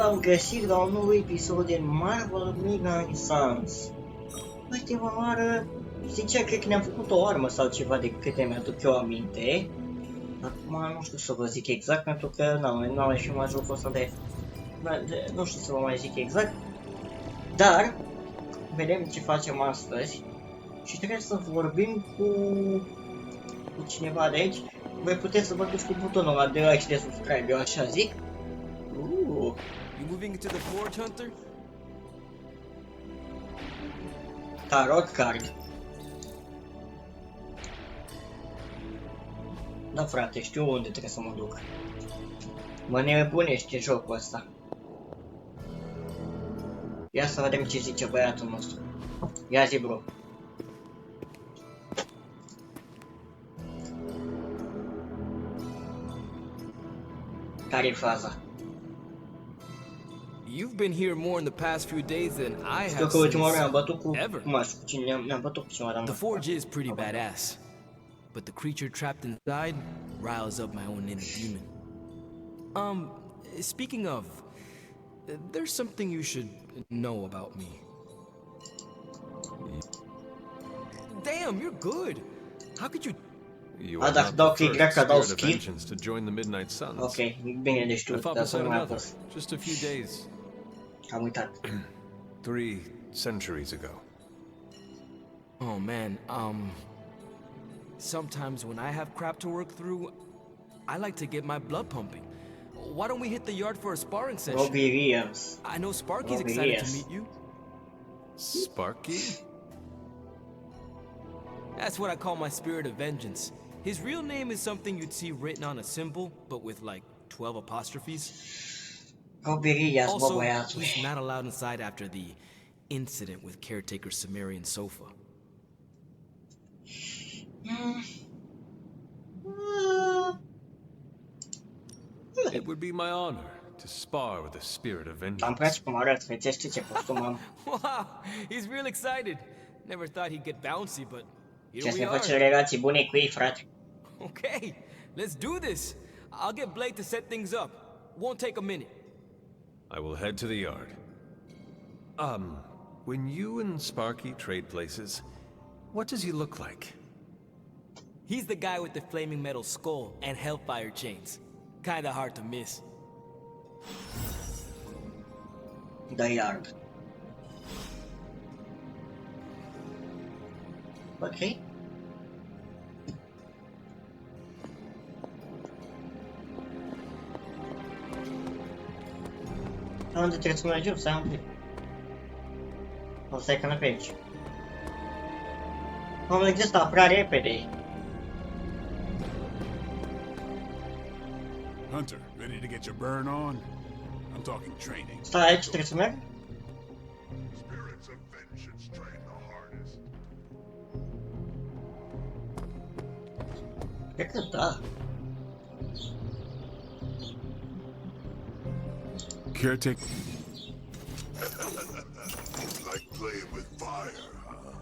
v-am găsit la un nou episod din Marvel Mega Sans. Ultima oară, zice, cred că ne-am făcut o armă sau ceva de câte mi-aduc eu aminte. Acum nu știu să vă zic exact, pentru că n-am și mai jocul ăsta de... Nu știu să vă mai zic exact. Dar, vedem ce facem astăzi. Și trebuie să vorbim cu cineva de aici. Voi puteți să vă duci cu butonul ăla de like și de subscribe, eu așa zic. You moving into the forge, Hunter? Tarot card. Da, frate, știu unde trebuie să mă duc. Mă nebunește jocul ăsta. Ia să vedem ce zice băiatul nostru. Ia zi, bro. Care-i faza? You've been here more in the past few days than I Știu have că ultima oară since am bătut cu... ever. Cu cine ne-am bătut cu cineva, dar The forge is pretty badass, but the creature trapped inside riles up my own inner demon. Speaking of, there's something you should know about me. Damn, you're good. How could you? You are not the first spirit of vengeance to join the Midnight Suns. Ok, bine, deci tu, I fought dar beside să nu mai another, apăs. just a few days, Am uitat. 3 centuries ago. Oh man, sometimes when I have crap to work through, I like to get my blood pumping. Why don't we hit the yard for a sparring session? Robbie Williams. I know Sparky's Robbie, excited yes. to meet you. Sparky? That's what I call my spirit of vengeance. His real name is something you'd see written on a symbol, but with like 12 apostrophes. Robbie Williams, bă, Also, băiatule. he's not allowed inside after the incident with caretaker Sumerian sofa. It would be my honor to spar with the spirit of Am vengeance. place cum arăt, fețește ce costum am. Wow, he's real excited. Never thought he'd get bouncy, but here Ce să we ne are. facem relații bune cu ei, frate. Okay, let's do this. I'll get Blake to set things up. Won't take a minute. I will head to the yard. When you and Sparky trade places, what does he look like? He's the guy with the flaming metal skull and hellfire chains. Kinda hard to miss. The Yard. Ok. Unde trebuie să mergem? Să am... O să stai că pe aici. Am existat prea repede. Hunter, ready to get your burn on? I'm talking training. Stai aici, trebuie să merg? Spirits of vengeance train the hardest. Cred că da. Caretaker. Like playing with fire, huh?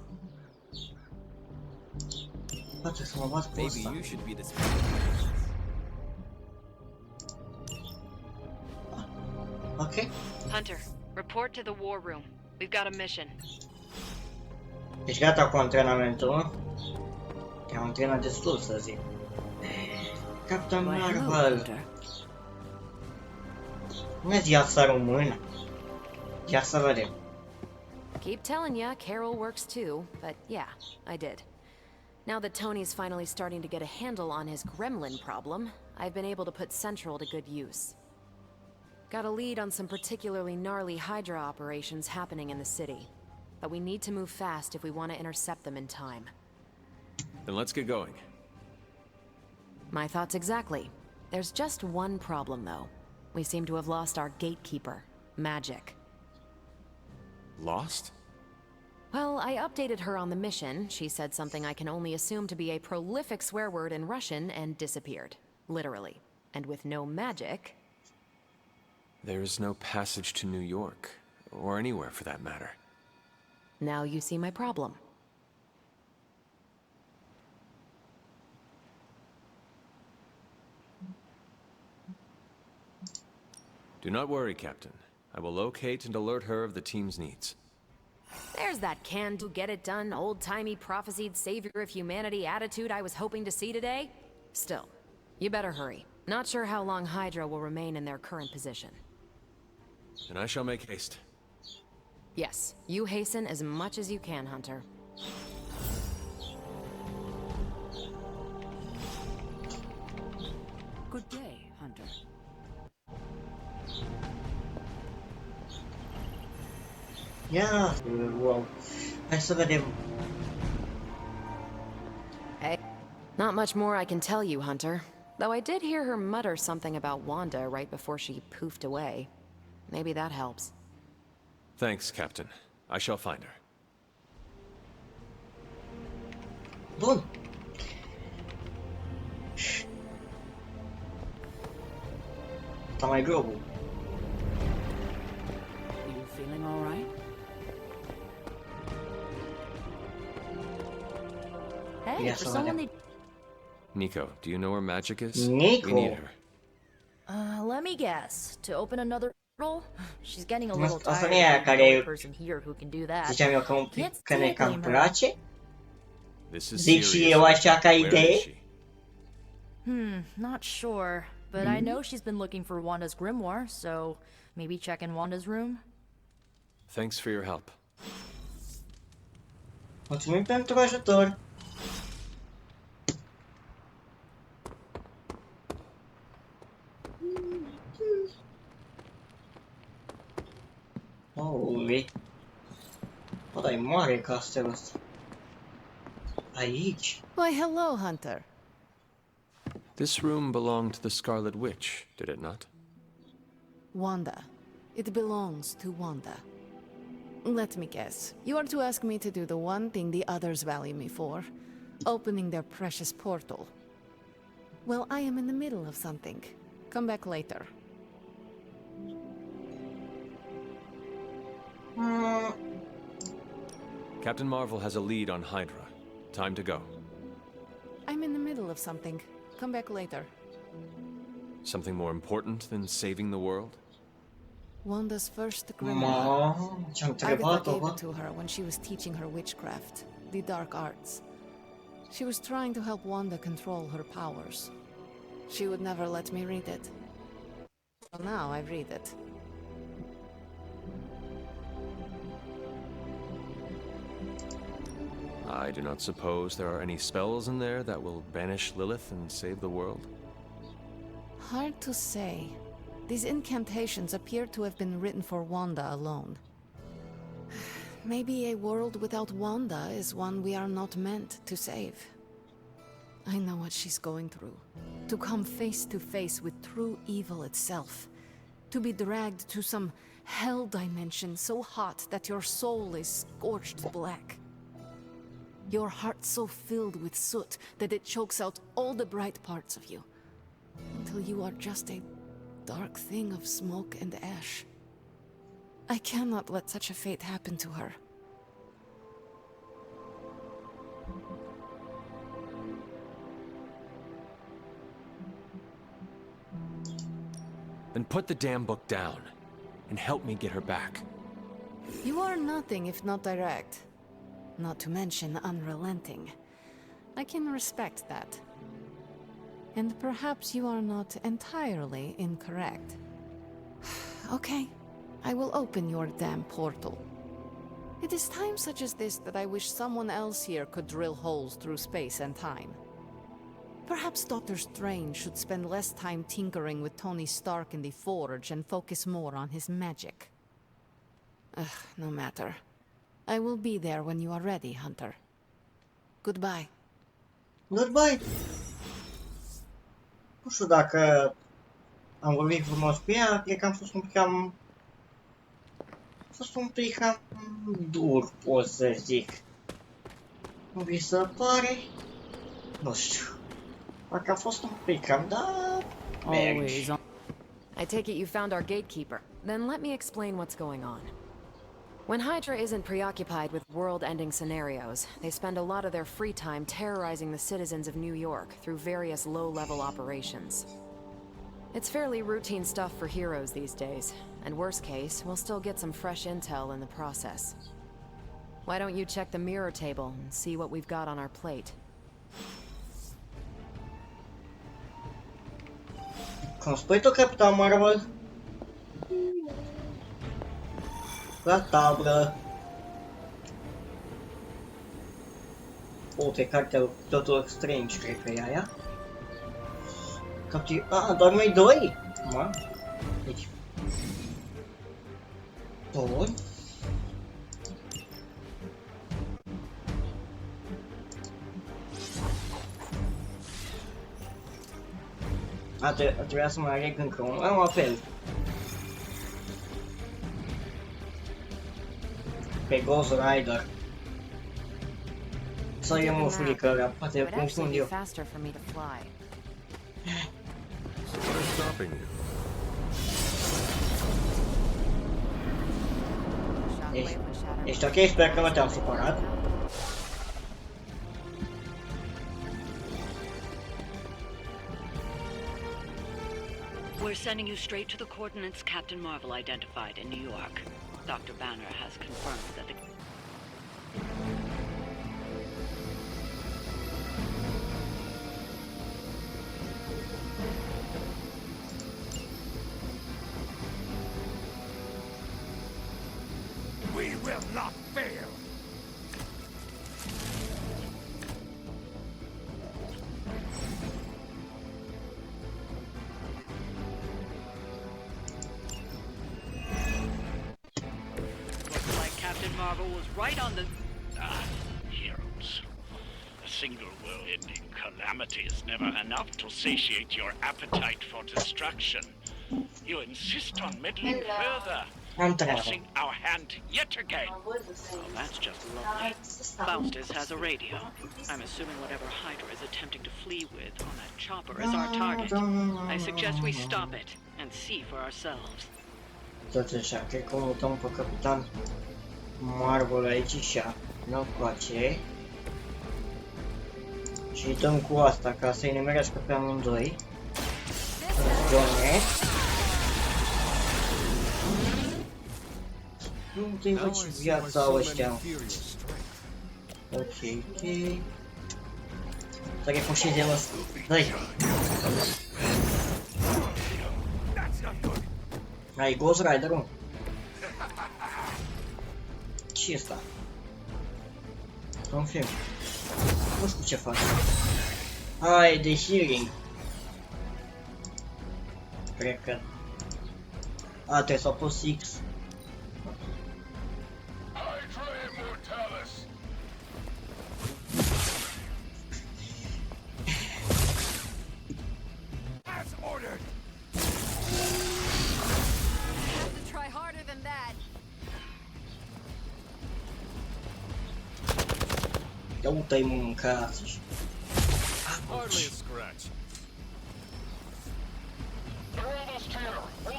Poate să mă bat pe Maybe ăsta. you should be the spirit. Ok. Hunter, report to the war room. We've got a mission. Deci gata cu antrenamentul, mă? Te-am antrenat destul, să zic. Captain Marvel. Bună ziua, să română. Ia să vedem. Keep telling ya, Carol works too, but yeah, I did. Now that Tony's finally starting to get a handle on his gremlin problem, I've been able to put Central to good use. Got a lead on some particularly gnarly Hydra operations happening in the city. But we need to move fast if we want to intercept them in time. Then let's get going. My thoughts exactly. There's just one problem, though. We seem to have lost our gatekeeper, Magic. Lost? Well, I updated her on the mission. She said something I can only assume to be a prolific swear word in Russian and disappeared. Literally. And with no magic... There is no passage to New York, or anywhere for that matter. Now you see my problem. Do not worry, Captain. I will locate and alert her of the team's needs. There's that can-do, get-it-done, old-timey prophesied savior of humanity attitude I was hoping to see today. Still, you better hurry. Not sure how long Hydra will remain in their current position. And I shall make haste. Yes, you hasten as much as you can, Hunter. Good day, Hunter. Yeah, wow. Hai să vedem. Hey. Not much more I can tell you, Hunter. Though I did hear her mutter something about Wanda right before she poofed away. Maybe that helps. Thanks, Captain. I shall find her. Bun. Asta mai greu. You feeling all right? Hey, Yeah, for so someone they... Nico, do you know where magic is? Nico. We need her. Let me guess. To open another portal? She's getting a little Asta tired nu e aia of the care only person here who can do that. ziceam eu că un pic că ne cam place. This is Zic și serious. eu așa ca Where is idee. she? Not sure. But I know she's been looking for Wanda's grimoire, so maybe check in Wanda's room? Thanks for your help. Mulțumim pentru ajutor. Ui. Bă, dar e mare castelul ăsta. Aici? Why, hello, Hunter. This room belonged to the Scarlet Witch, did it not? Wanda. It belongs to Wanda. Let me guess. You are to ask me to do the one thing the others value me for. Opening their precious portal. Well, I am in the middle of something. Come back later. Captain Marvel has a lead on Hydra. Time to go. I'm in the middle of something. Come back later. Something more important than saving the world? Wanda's first grimoire. Ce-am Agatha întrebat-o, gave bă? it to her when she was teaching her witchcraft, the dark arts. She was trying to help Wanda control her powers. She would never let me read it. So now I read it. I do not suppose there are any spells in there that will banish Lilith and save the world? Hard to say. These incantations appear to have been written for Wanda alone. Maybe a world without Wanda is one we are not meant to save. I know what she's going through. To come face to face with true evil itself. To be dragged to some hell dimension so hot that your soul is scorched black. Your heart so filled with soot that it chokes out all the bright parts of you. Until you are just a dark thing of smoke and ash. I cannot let such a fate happen to her. Then put the damn book down and help me get her back. You are nothing if not direct. Not to mention unrelenting. I can respect that. And perhaps you are not entirely incorrect. Okay, I will open your damn portal. It is times such as this that I wish someone else here could drill holes through space and time. Perhaps Doctor Strange should spend less time tinkering with Tony Stark in the Forge and focus more on his magic. No matter. I will be there when you are ready, Hunter. Goodbye. Goodbye. Nu știu dacă am vorbit frumos cu ea, cred că am fost un pic cam... A fost un pic cam dur, pot să zic. Nu vi se pare? Nu știu. Parcă a fost un pic cam, da... Always on. I take it you found our gatekeeper. Then let me explain what's going on. When Hydra isn't preoccupied with world-ending scenarios, they spend a lot of their free time terrorizing the citizens of New York through various low-level operations. It's fairly routine stuff for heroes these days. And worst case, we'll still get some fresh intel in the process. Why don't you check the mirror table and see what we've got on our plate? Cum spui tu, Capitan Marvel? La tablă. Uite, cartea Doctor Strange, cred că e aia. Doar noi doi? Ma? Deci... Doi? Trebuia să mai aleg încă un apel. Pe Ghost Rider. Să eu mă frică ăla, poate confund eu. What is stopping you? Ești ok? Sper că nu te-am supărat. We're sending you straight to the coordinates Captain Marvel identified in New York. Dr. Banner has confirmed that the... We will not fail! Looks like Captain Marvel was right on the... Heroes. A single world-ending calamity is never enough to satiate your appetite for destruction. You insist on meddling further, forcing our hand yet again. Oh, that's just lovely. Faustus has a radio. I'm assuming whatever Hydra is attempting to flee with on that chopper is our target. I suggest we stop it and see for ourselves. Tot așa, cred că o mutăm pe Capitan Marvel aici și nu place. Și dăm cu asta ca să-i nemerească pe amândoi. Doamne! Nu te-i faci viața ăștia. Ok. Să refușeze ăsta. Dai! Ai Ghost Rider-ul? Ce-i ăsta? Confirm. Nu știu ce fac. E de healing. Cred că... trebuie să apăs X. Ia uite-i mâncați.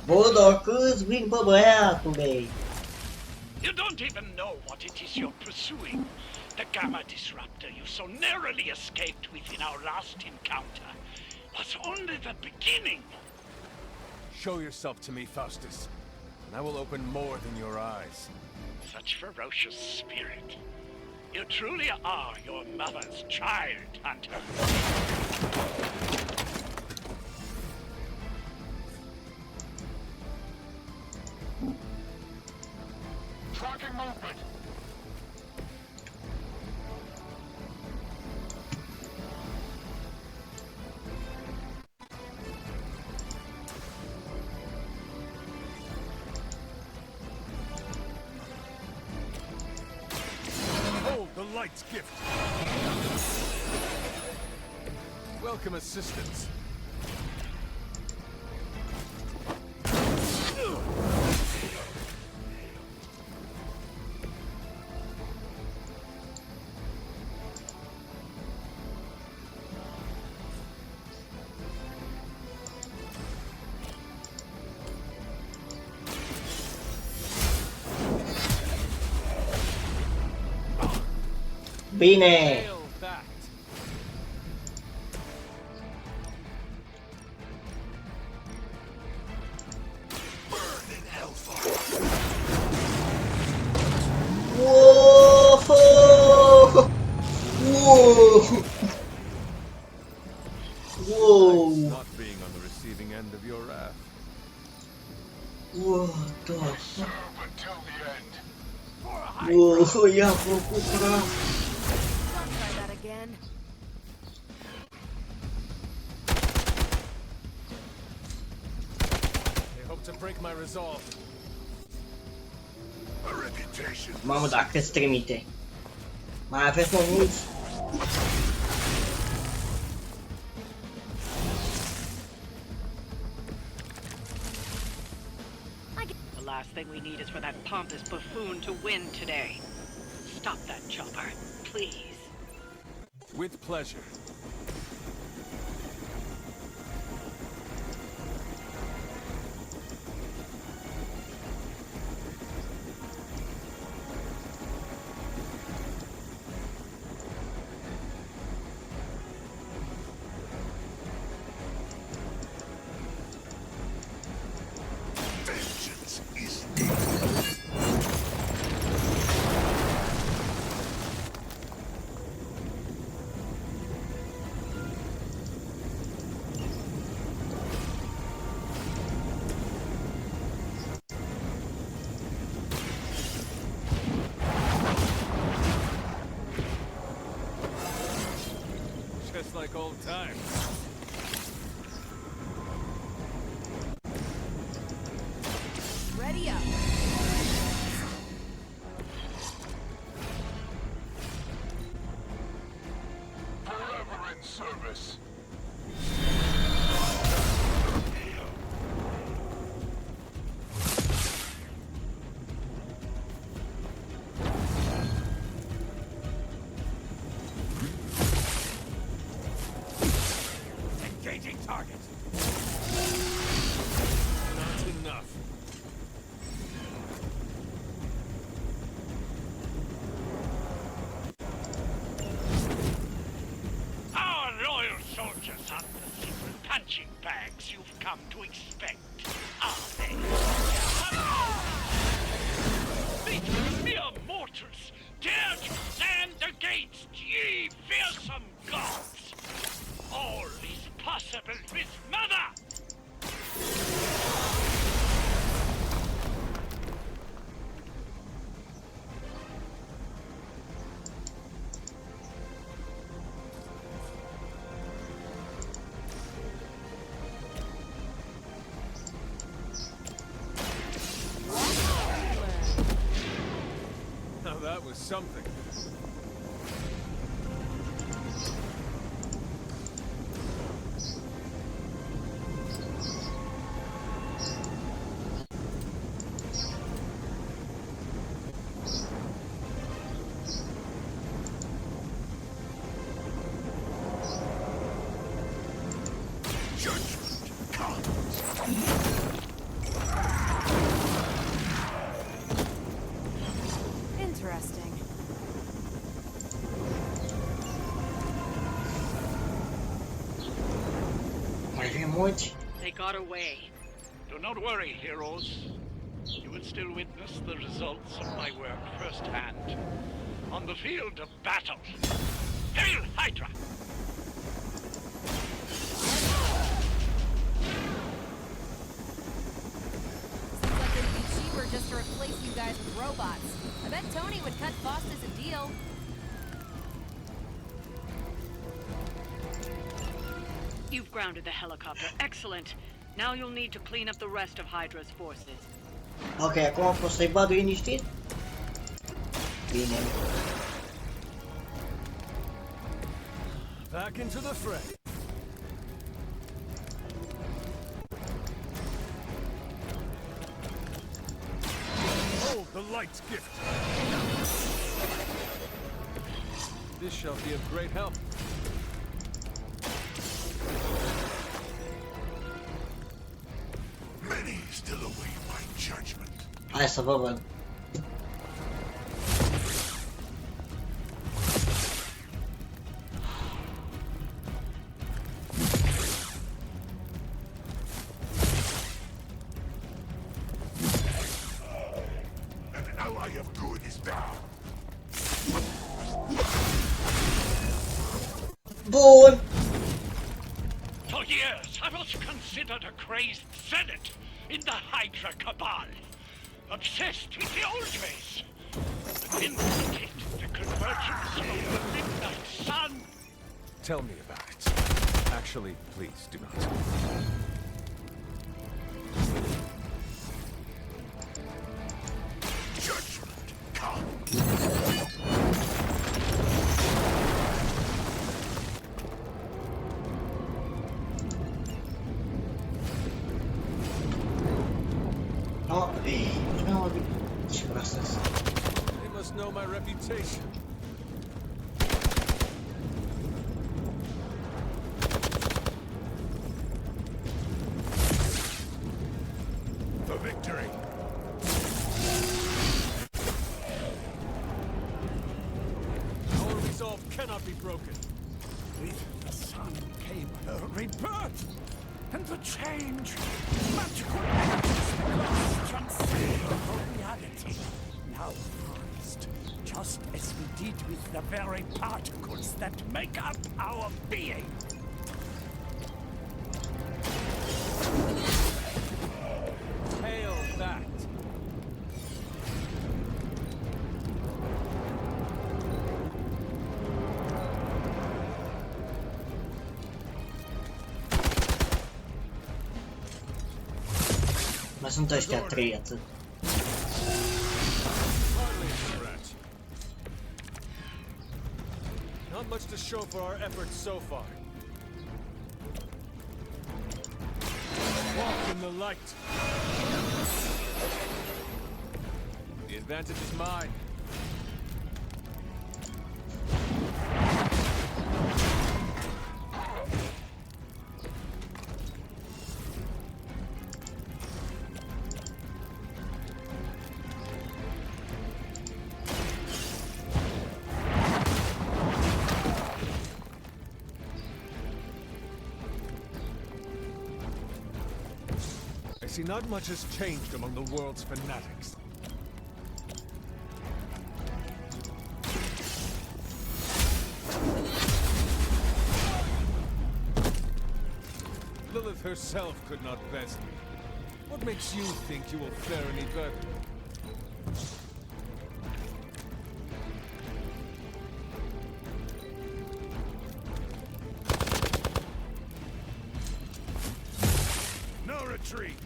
Bă, dar câți vin, bă, băiatule? You don't even know what it is you're pursuing. The Gamma Disruptor you so narrowly escaped with in our last encounter was only the beginning. Show yourself to me, Faustus, and I will open more than your eyes. Such ferocious spirit. You truly are your mother's child, Hunter. Tracking movement! Light's gift. Welcome assistance. Bine! Wow, i-a făcut praf. Don't try that again. They hope to break my resolve. A reputation. Mamă, dacă îți trimite. Mai aveți mai mulți? The last thing we need is for that pompous buffoon to win today. Stop that chopper, please. With pleasure. Vengeance is deep. Just like old times. Ready up. Forever in service. Engaging target. Not enough. Our loyal soldiers aren't the secret punching bags you've come to expect, are they? These mere mortals dare to stand against ye fearsome gods! All is possible with Mother! Now that was something. Judgment comes. Interesting. Mai vin mulți? They got away. Do not worry, heroes. You will still witness the results of my work firsthand. On the field of battle. Hail Hydra! Seems like it'd be cheaper just to replace you guys with robots. I bet Tony would cut cost as a deal. You've grounded the helicopter. Excellent. Now you'll need to clean up the rest of Hydra's forces. Ok, acum pot să-i bat liniștit? Bine. Back into the fray. Hold the light's gift. This shall be of great help. Many still await my judgment. Hai să vă văd. An ally of good is down. Bun! For years, I was considered a crazed zealot in the Hydra cabal. Obsessed with the old ways. But agency of the midnight sun! Tell me about it. Actually, please do not. Judgment come. No, no, gracias. They must know my reputation. For victory. Our resolve cannot be broken. With the sun came her rebirth, and the change. Magical energies that transcend her reality. Now harnessed, just as we did with the very particles that make up our being. Hail that! Mai sunt ăștia trei atât. Hardly a scratch. Not much to show for our efforts so far. Walk in the light. The advantage is mine. I see not much has changed among the world's fanatics. Lilith herself could not best me. What makes you think you will fare any better? No retreat.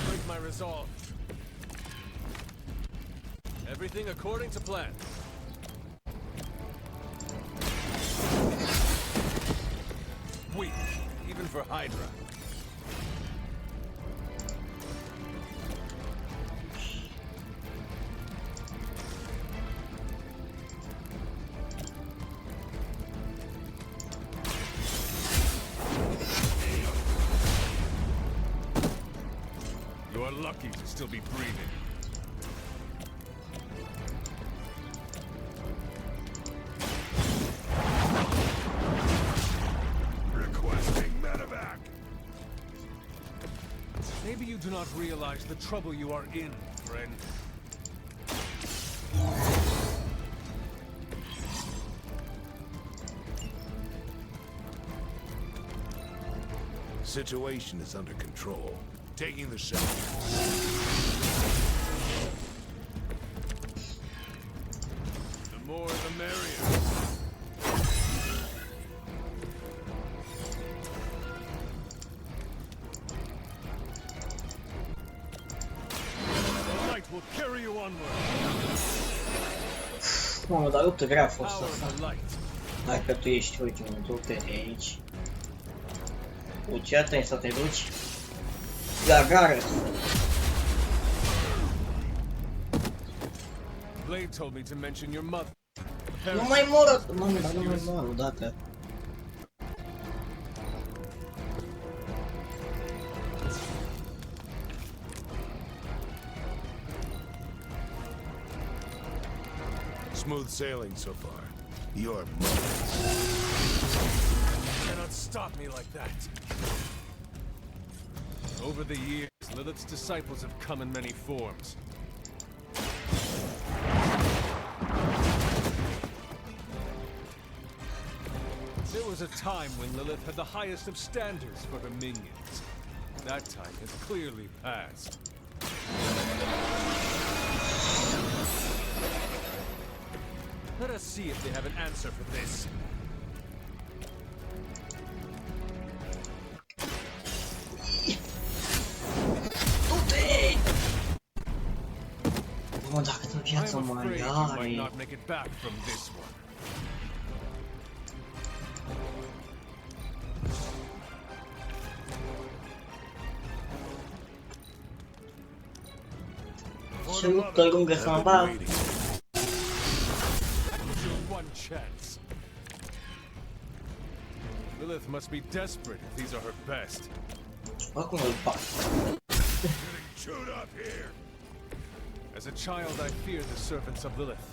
Break my resolve. Everything according to plan. Weak, even for Hydra. You are lucky to still be breathing. Requesting medevac. Maybe you do not realize the trouble you are in, friend. Situation is under control. Taking the shot. The more the merrier. The light will carry you onward. Mamă, dar luptă grea a fost Power asta. of the light. Dacă tu ești ultimul, du-te de aici. Uite, trebuie să te duci la gară. Blade told me to mention your mother. Nu mai mor, mamă, dar nu mai mor odată. Smooth sailing so far. You're You cannot stop me like that. Over the years, Lilith's disciples have come in many forms. There was a time when Lilith had the highest of standards for her minions. That time has clearly passed. see if they have an answer for this. No, dacă tu viața I'm mai afraid you might are. not make it back from this one. Ce luptă lungă să mă bag. One chance. Lilith must be desperate if these are her best. Acum îl fac. Chewed up here. As a child, I feared the servants of Lilith.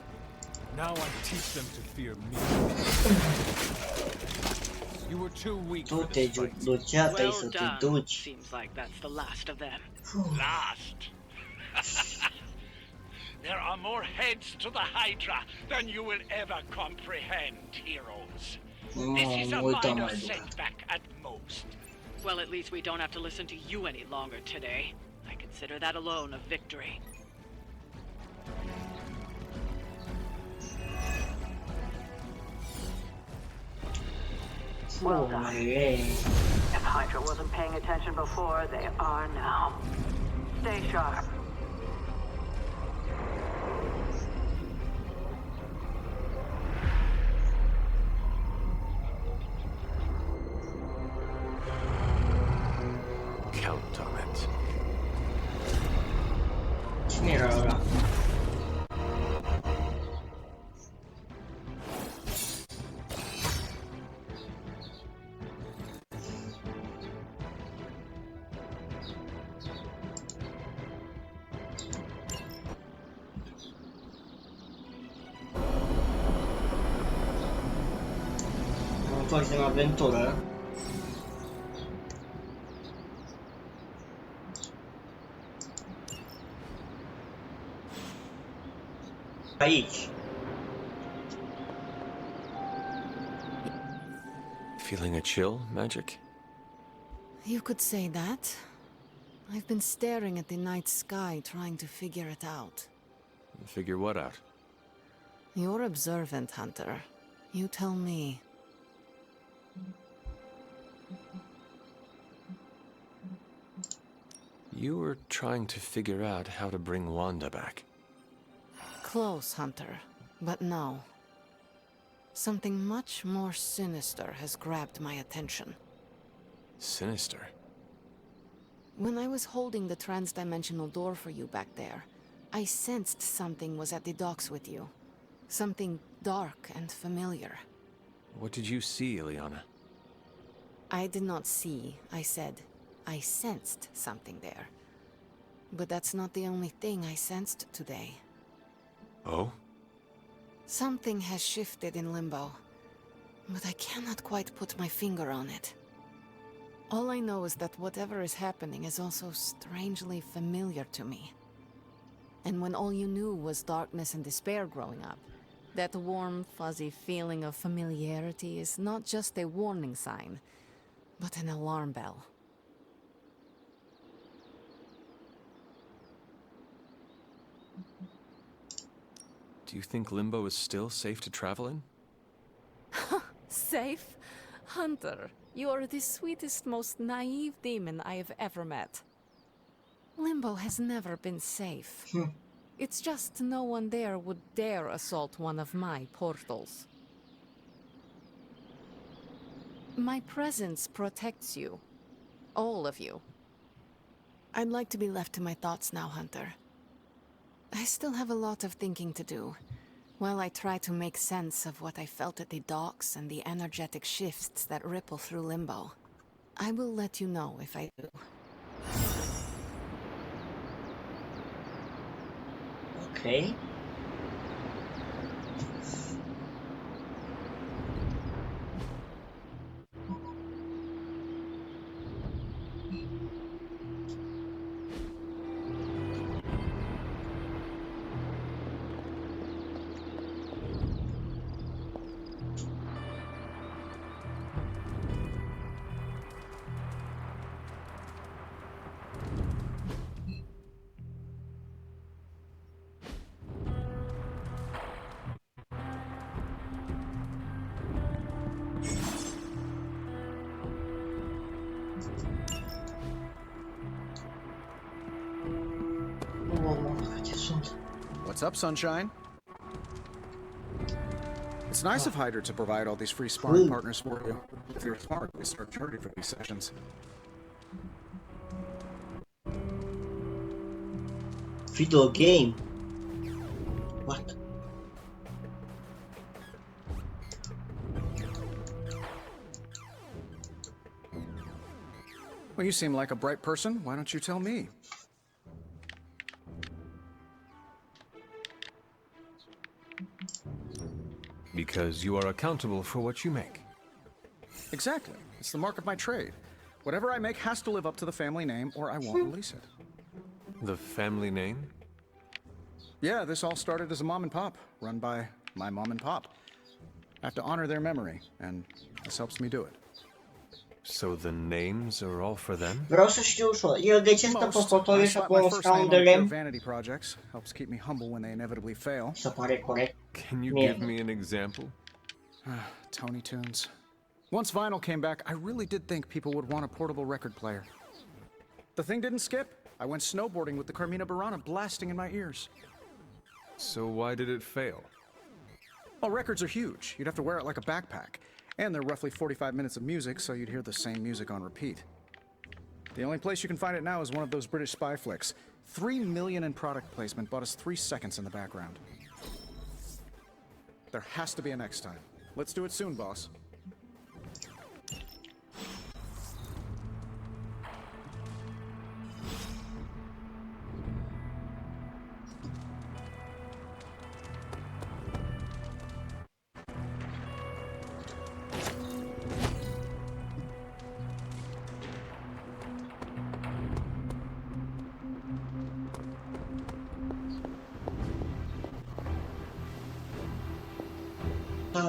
Now I teach them to fear me. You were too weak for this fight. Well done. Seems like that's the last of them. Last? There are more heads to the Hydra than you will ever comprehend, heroes. This is a minor setback at most. Well, at least we don't have to listen to you any longer today. I consider that alone a victory. Well done. If Hydra wasn't paying attention before, they are now. Stay sharp. Count on it. Cine era ăla? Am fost în aventură. Aici. Feeling a chill, Magic? You could say that. I've been staring at the night sky, trying to figure it out. Figure what out? You're observant, Hunter. You tell me. You were trying to figure out how to bring Wanda back. Close, Hunter. But no. Something much more sinister has grabbed my attention. Sinister? When I was holding the trans-dimensional door for you back there, I sensed something was at the docks with you. Something dark and familiar. What did you see, Ileana? I did not see, I said. I sensed something there. But that's not the only thing I sensed today. Oh? Something has shifted in Limbo, but I cannot quite put my finger on it. All I know is that whatever is happening is also strangely familiar to me. And when all you knew was darkness and despair growing up, that warm, fuzzy feeling of familiarity is not just a warning sign, but an alarm bell. Do you think Limbo is still safe to travel in? Safe? Hunter, you are the sweetest, most naive demon I have ever met. Limbo has never been safe. It's just no one there would dare assault one of my portals. My presence protects you. All of you. I'd like to be left to my thoughts now, Hunter. I still have a lot of thinking to do, while I try to make sense of what I felt at the docks and the energetic shifts that ripple through Limbo. I will let you know if I do. Okay. What's up, Sunshine? It's nice of Hydra to provide all these free sparring partners for you. If you're smart, we start charging for these sessions. Video game? What? Well, you seem like a bright person. Why don't you tell me? Because you are accountable for what you make. Exactly. It's the mark of my trade. Whatever I make has to live up to the family name, or I won't release it. The family name? Yeah, this all started as a mom and pop, run by my mom and pop. I have to honor their memory, and this helps me do it. So the names are all for them? Vreau să știu ușor. El de ce stă pe fotoliu și acolo un scaun de lemn? lemn? Vanity projects helps keep me humble when they inevitably fail. Se pare corect. Can you give me an example? Tony Tunes. Once vinyl came back, I really did think people would want a portable record player. The thing didn't skip. I went snowboarding with the Carmina Burana blasting in my ears. So why did it fail? Well, records are huge. You'd have to wear it like a backpack. And they're roughly 45 minutes of music, so you'd hear the same music on repeat. The only place you can find it now is one of those British spy flicks. $3 million in product placement bought us 3 seconds in the background. There has to be a next time. Let's do it soon, boss.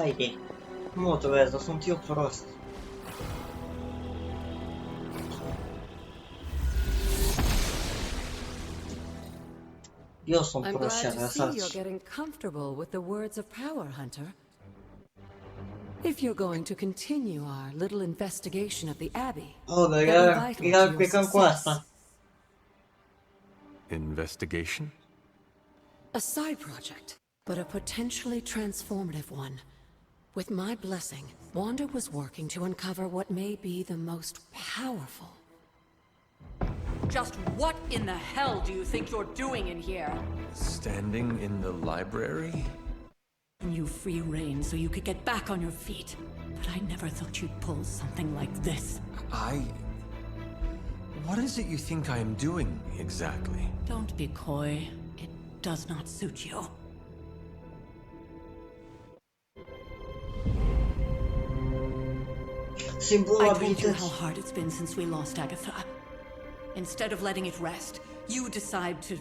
Haide. Motorează, sunt eu prost. Eu sunt I'm prost și glad to see you're lăsați. getting comfortable with the words of power, Hunter. If you're going to continue our little investigation of the Abbey, Oh, dar that'll be vital to iar your plecăm cu success. asta. Investigation? A side project, but a potentially transformative one. With my blessing, Wanda was working to uncover what may be the most powerful. Just what in the hell do you think you're doing in here? Standing in the library? You free reign so you could get back on your feet. But I never thought you'd pull something like this. What is it you think I am doing, exactly? Don't be coy. It does not suit you. I told you how hard it's been since we lost Agatha. Instead of letting it rest, you decide to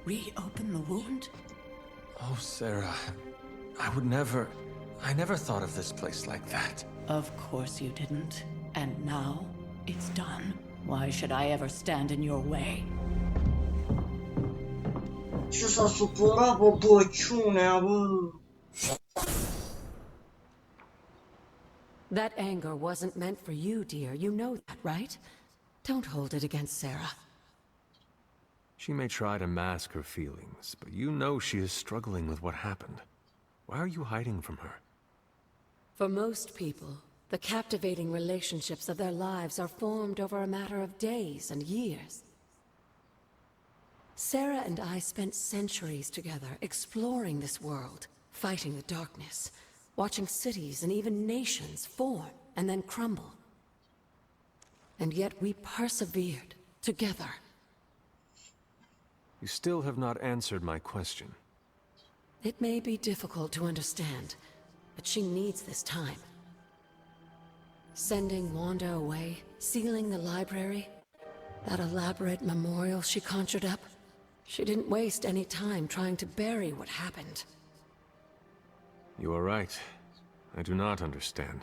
reopen the wound? Oh, Sarah, I never thought of this place like that. Of course you didn't. And now, it's done. Why should I ever stand in your way? Ce s-a supărat, bă, băciunea, bă. That anger wasn't meant for you, dear. You know that, right? Don't hold it against Sarah. She may try to mask her feelings, but you know she is struggling with what happened. Why are you hiding from her? For most people, the captivating relationships of their lives are formed over a matter of days and years. Sarah and I spent centuries together exploring this world, fighting the darkness, watching cities and even nations form and then crumble. And yet we persevered together. You still have not answered my question. It may be difficult to understand, but she needs this time. Sending Wanda away, sealing the library, that elaborate memorial she conjured up, she didn't waste any time trying to bury what happened. You are right. I do not understand.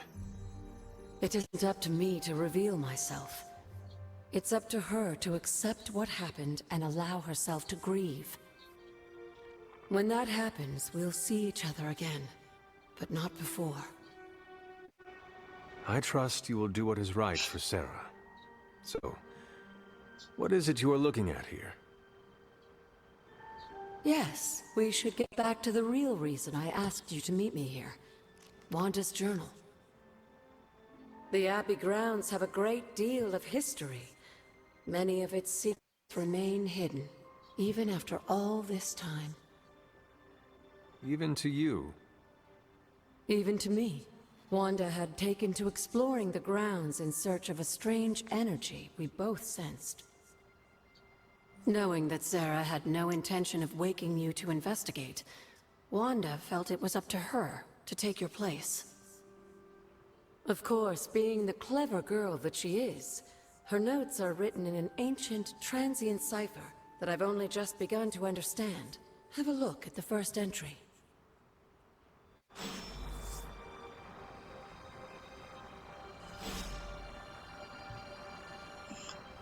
It isn't up to me to reveal myself. It's up to her to accept what happened and allow herself to grieve. When that happens, we'll see each other again, but not before. I trust you will do what is right for Sarah. So, what is it you are looking at here? Yes, we should get back to the real reason I asked you to meet me here. Wanda's journal. The Abbey grounds have a great deal of history. Many of its secrets remain hidden, even after all this time. Even to you? Even to me. Wanda had taken to exploring the grounds in search of a strange energy we both sensed. Knowing that Sarah had no intention of waking you to investigate, Wanda felt it was up to her to take your place. Of course, being the clever girl that she is, her notes are written in an ancient, transient cipher that I've only just begun to understand. Have a look at the first entry.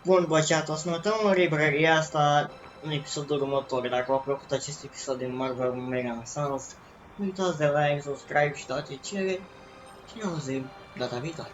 Bun, bă, chat, o să notăm în librăria asta în episodul următor. Dacă v-a plăcut acest episod din Marvel Mega Sans, nu uitați de like, subscribe și toate cele. Și ne auzim data viitoare.